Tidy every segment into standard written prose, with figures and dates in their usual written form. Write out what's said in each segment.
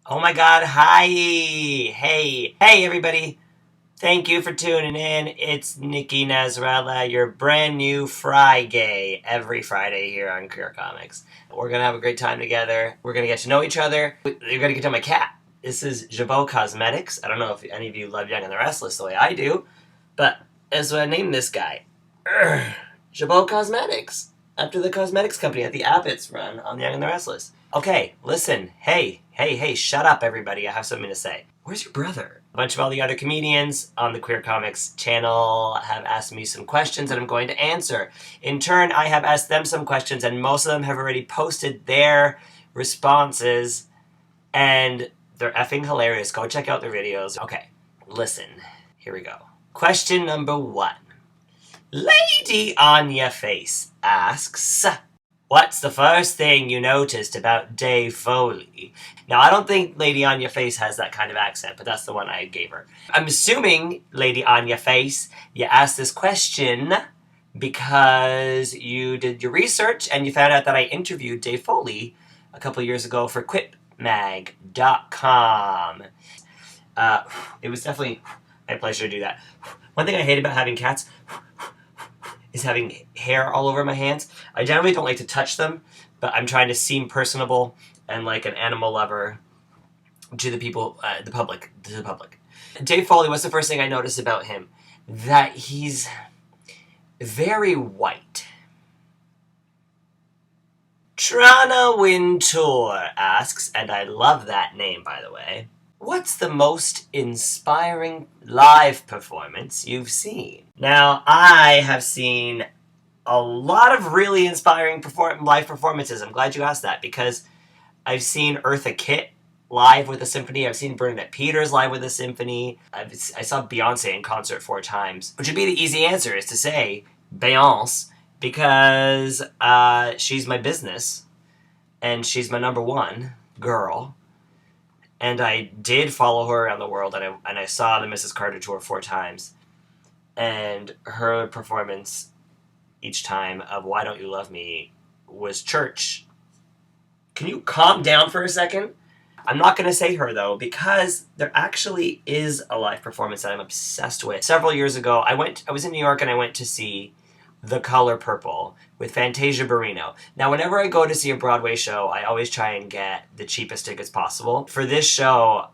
Oh my god, hi! Hey everybody! Thank you for tuning in. It's Nicky Nasrallah, your brand new Fry Gay, every Friday here on Queer Comics. We're gonna have a great time together. We're gonna get to know each other. You're gonna get to know my cat. This is Jabot Cosmetics. I don't know if any of you love Young and the Restless the way I do, but as I named this guy, Jabot Cosmetics, after the cosmetics company that the Abbotts run on Young and the Restless. Okay, listen. Hey, shut up, everybody. I have something to say. Where's your brother? A bunch of all the other comedians on the Queer Comics channel have asked me some questions that I'm going to answer. In turn, I have asked them some questions, and most of them have already posted their responses, and they're effing hilarious. Go check out their videos. Okay, listen. Here we go. Question number 1. Lady Anya Face asks, what's the first thing you noticed about Dave Foley? Now, I don't think Lady Anya Face has that kind of accent, but that's the one I gave her. I'm assuming, Lady Anya Face, you asked this question because you did your research and you found out that I interviewed Dave Foley a couple years ago for quipmag.com. It was definitely my pleasure to do that. One thing I hate about having cats is having hair all over my hands. I generally don't like to touch them, but I'm trying to seem personable and like an animal lover to the people, the public. Dave Foley, what's the first thing I noticed about him? That he's very white. Tranna Wintour asks, and I love that name, by the way, what's the most inspiring live performance you've seen? Now, I have seen a lot of really inspiring live performances. I'm glad you asked that, because I've seen Eartha Kitt live with a symphony. I've seen Bernadette Peters live with a symphony. I saw Beyonce in concert 4 times, which would be the easy answer, is to say Beyonce, because she's my business, and she's my number 1 girl. And I did follow her around the world, and I saw the Mrs. Carter tour 4 times. And her performance each time of Why Don't You Love Me was church. Can you calm down for a second? I'm not going to say her, though, because there actually is a live performance that I'm obsessed with. Several years ago, I was in New York and I went to see The Color Purple with Fantasia Barrino. Now, whenever I go to see a Broadway show, I always try and get the cheapest tickets possible. For this show,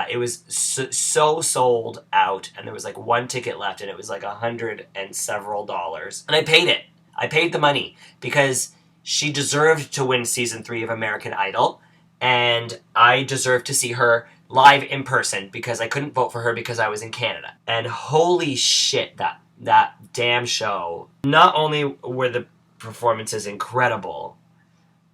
it was so sold out, and there was like 1 ticket left, and it was like $100 and several dollars. And I paid it. I paid the money because she deserved to win season 3 of American Idol, and I deserved to see her live in person because I couldn't vote for her because I was in Canada. And holy shit, that damn show. Not only were the performances incredible,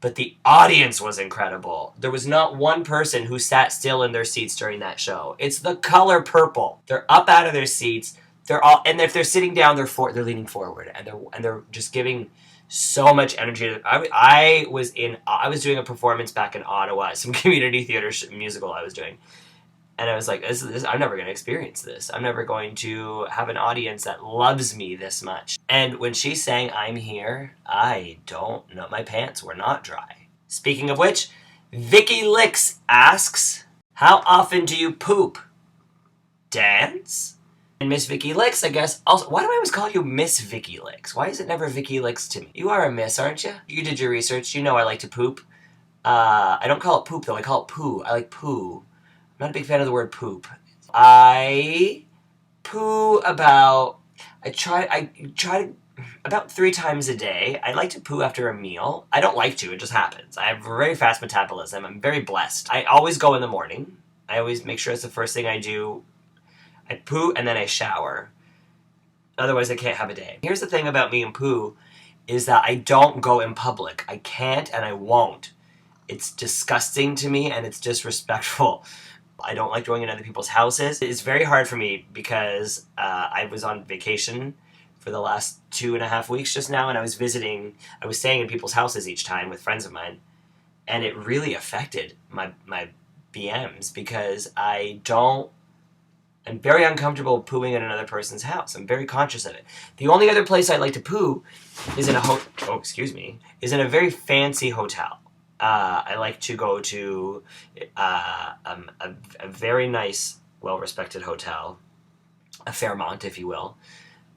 but the audience was incredible. There was not one person who sat still in their seats during that show. It's The Color Purple. They're up out of their seats. And if they're sitting down, they're leaning forward, and they're just giving so much energy. I was doing a performance back in Ottawa, some community theater musical I was doing. And I was like, I'm never going to experience this. I'm never going to have an audience that loves me this much. And when she sang I'm Here, I don't know. My pants were not dry. Speaking of which, Vicki Lix asks, how often do you poop? Dance? And Miss Vicki Lix, I guess, also, why do I always call you Miss Vicki Lix? Why is it never Vicki Lix to me? You are a miss, aren't you? You did your research. You know I like to poop. I don't call it poop, though. I call it poo. I like poo. I'm not a big fan of the word poop. I poo about 3 times a day. I like to poo after a meal. I don't like to, it just happens. I have a very fast metabolism. I'm very blessed. I always go in the morning. I always make sure it's the first thing I do. I poo and then I shower. Otherwise, I can't have a day. Here's the thing about me and poo, is that I don't go in public. I can't and I won't. It's disgusting to me and it's disrespectful. I don't like going in other people's houses. It's very hard for me because I was on vacation for the last 2.5 weeks just now, and I was staying in people's houses each time with friends of mine, and it really affected my BMs because I'm very uncomfortable pooing in another person's house. I'm very conscious of it. The only other place I like to poo is in a very fancy hotel. I like to go to a very nice, well-respected hotel, a Fairmont, if you will,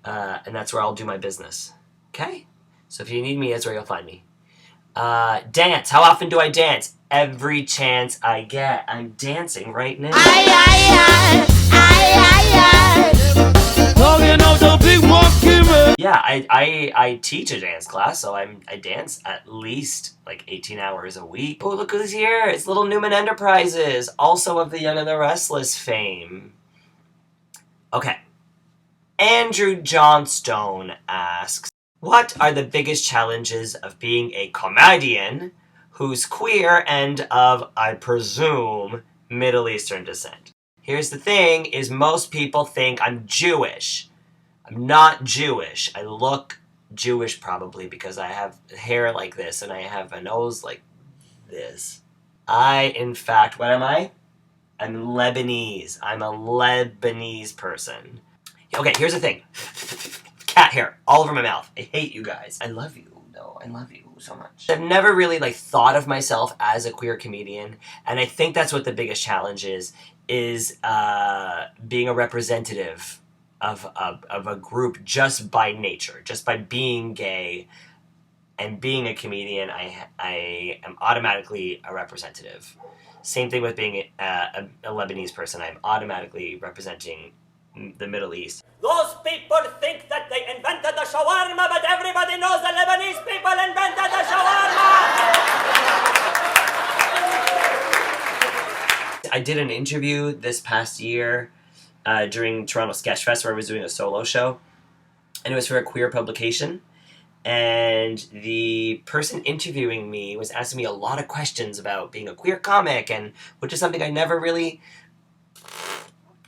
and that's where I'll do my business. Okay? So if you need me, that's where you'll find me. Dance. How often do I dance? Every chance I get. I'm dancing right now. Yeah, I teach a dance class, so I dance at least like 18 hours a week. Oh, look who's here. It's Little Newman Enterprises, also of the Young and the Restless fame. Okay. Andrew Johnston asks, what are the biggest challenges of being a comedian who's queer and of, I presume, Middle Eastern descent? Here's the thing, is most people think I'm Jewish. I'm not Jewish. I look Jewish probably because I have hair like this and I have a nose like this. In fact, what am I? I'm Lebanese. I'm a Lebanese person. Okay, here's the thing. Cat hair all over my mouth. I hate you guys. I love you, though. I love you so much. I've never really thought of myself as a queer comedian, and I think that's what the biggest challenge is being a representative of a group just by nature, just by being gay and being a comedian. I am automatically a representative. Same thing with being a Lebanese person. I'm automatically representing the Middle East. Those people think that they invented the shawarma, but everybody knows the Lebanese people invented the shawarma! I did an interview this past year during Toronto Sketch Fest where I was doing a solo show, and it was for a queer publication. And the person interviewing me was asking me a lot of questions about being a queer comic, and which is something I never really,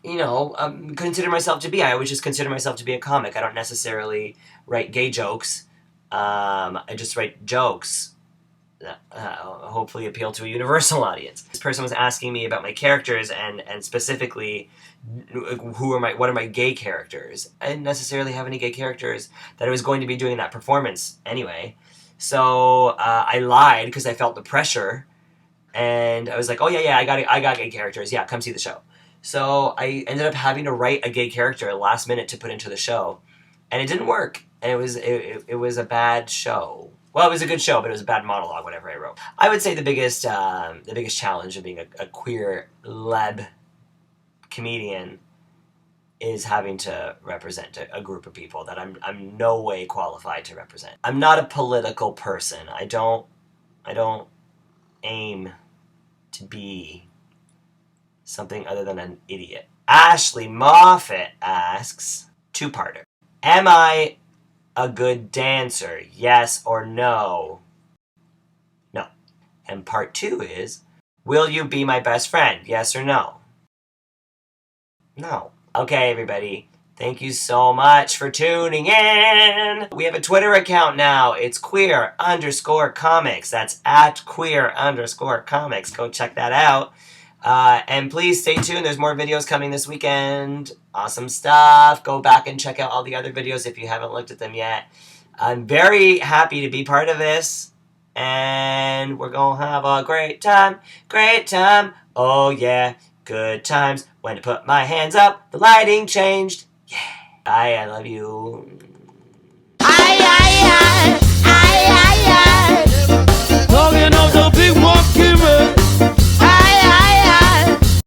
consider myself to be. I always just consider myself to be a comic. I don't necessarily write gay jokes. I just write jokes that hopefully appeal to a universal audience. This person was asking me about my characters and specifically what are my gay characters. I didn't necessarily have any gay characters that I was going to be doing that performance anyway. So I lied because I felt the pressure, and I was like, oh yeah, I got gay characters. Yeah, come see the show. So I ended up having to write a gay character last minute to put into the show, and it didn't work. And it was a bad show. Well, it was a good show, but it was a bad monologue, whatever I wrote. I would say the biggest challenge of being a queer leb comedian is having to represent a group of people that I'm no way qualified to represent. I'm not a political person. I don't aim to be something other than an idiot. Ashley Moffat asks, two-parter. Am I a good dancer? Yes or no? No. And part 2 is, will you be my best friend? Yes or no? No. Okay, everybody. Thank you so much for tuning in. We have a Twitter account now. It's queer_comics. That's at queer_comics. Go check that out. And please stay tuned. There's more videos coming this weekend. Awesome stuff. Go back and check out all the other videos if you haven't looked at them yet. I'm very happy to be part of this. And we're going to have a great time. Great time. Oh, yeah. Good times. When to put my hands up, the lighting changed. Yeah. I love you. Talking of the big monkey man.